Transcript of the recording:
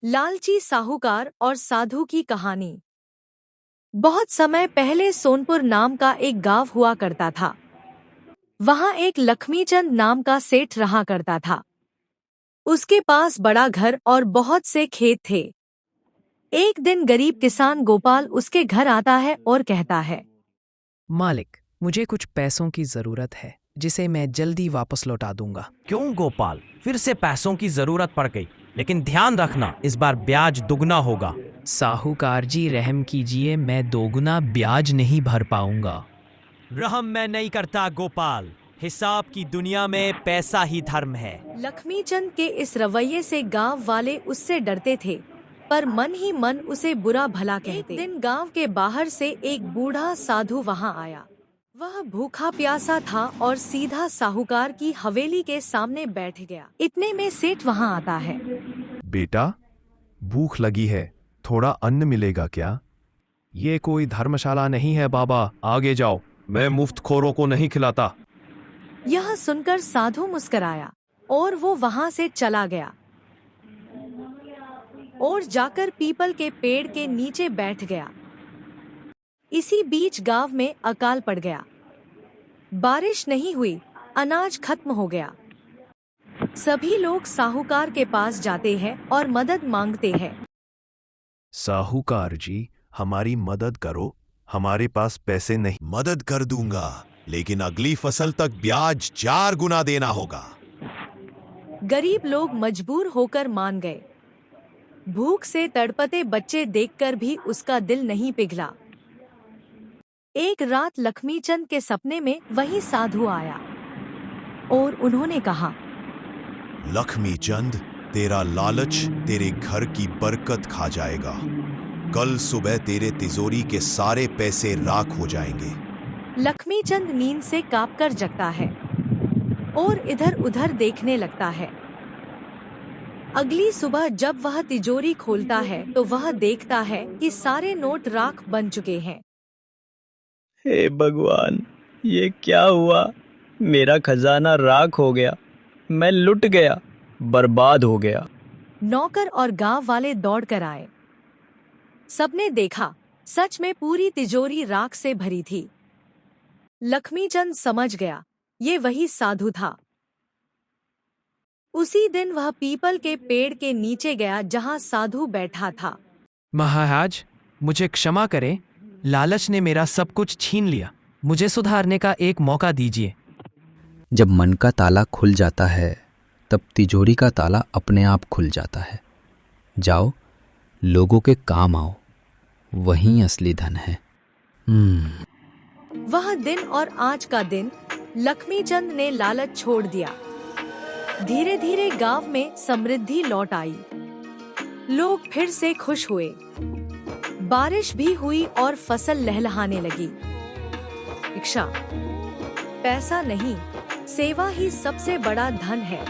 लालची साहूकार और साधु की कहानी। बहुत समय पहले सोनपुर नाम का एक गांव हुआ करता था। वहां एक लक्ष्मीचंद नाम का सेठ रहा करता था। उसके पास बड़ा घर और बहुत से खेत थे। एक दिन गरीब किसान गोपाल उसके घर आता है और कहता है, मालिक, मुझे कुछ पैसों की जरूरत है जिसे मैं जल्दी वापस लौटा दूंगा। क्यों गोपाल, फिर से पैसों की जरूरत पड़ गई? लेकिन ध्यान रखना, इस बार ब्याज दुगना होगा। साहूकार जी, रहम कीजिए, मैं दोगुना ब्याज नहीं भर पाऊंगा। रहम मैं नहीं करता गोपाल, हिसाब की दुनिया में पैसा ही धर्म है। लक्ष्मीचंद के इस रवैये से गांव वाले उससे डरते थे, पर मन ही मन उसे बुरा भला कहते। एक दिन गांव के बाहर से एक बूढ़ा साधु वहां आया। वह भूखा प्यासा था और सीधा साहूकार की हवेली के सामने बैठ गया। इतने में सेठ वहां आता है। बेटा, भूख लगी है, थोड़ा अन्न मिलेगा क्या? ये कोई धर्मशाला नहीं है बाबा, आगे जाओ, मैं मुफ्तखोरों को नहीं खिलाता। यह सुनकर साधु मुस्कराया और वो वहां से चला गया और जाकर पीपल के पेड़ के नीचे बैठ गया। इसी बीच गांव में अकाल पड़ गया। बारिश नहीं हुई, अनाज खत्म हो गया। सभी लोग साहूकार के पास जाते हैं और मदद मांगते हैं। साहूकार जी, हमारी मदद करो, हमारे पास पैसे नहीं। मदद कर दूंगा, लेकिन अगली फसल तक ब्याज 4 गुना देना होगा। गरीब लोग मजबूर होकर मान गए। भूख से तड़पते बच्चे देखकर भी उसका दिल नहीं पिघला। एक रात लक्ष्मीचंद के सपने में वही साधु आया और उन्होंने कहा, लक्ष्मीचंद, तेरा लालच तेरे घर की बरकत खा जाएगा। कल सुबह तेरे तिजोरी के सारे पैसे राख हो जाएंगे। लक्ष्मीचंद नींद से कांपकर जगता है और इधर उधर देखने लगता है। अगली सुबह जब वह तिजोरी खोलता है तो वह देखता है कि सारे नोट राख बन चुके हैं। हे भगवान, ये क्या हुआ? मेरा खजाना राख हो गया, मैं लुट गया, बर्बाद हो गया। नौकर और गांव वाले दौड़ कर आए। सबने देखा, सच में पूरी तिजोरी राख से भरी थी। लक्ष्मीचंद समझ गया, ये वही साधु था। उसी दिन वह पीपल के पेड़ के नीचे गया जहां साधु बैठा था। महाराज, मुझे क्षमा करें, लालच ने मेरा सब कुछ छीन लिया। मुझे सुधारने का एक मौका दीजिए। जब मन का ताला खुल जाता है तब तिजोरी का ताला अपने आप खुल जाता है। जाओ, लोगों के काम आओ, वहीं असली धन है। वह दिन और आज का दिन लक्ष्मीचंद ने लालच छोड़ दिया। धीरे धीरे गांव में समृद्धि लौट आई। लोग फिर से खुश हुए। बारिश भी हुई और फसल लहलहाने लगी। शिक्षा, पैसा नहीं, सेवा ही सबसे बड़ा धन है।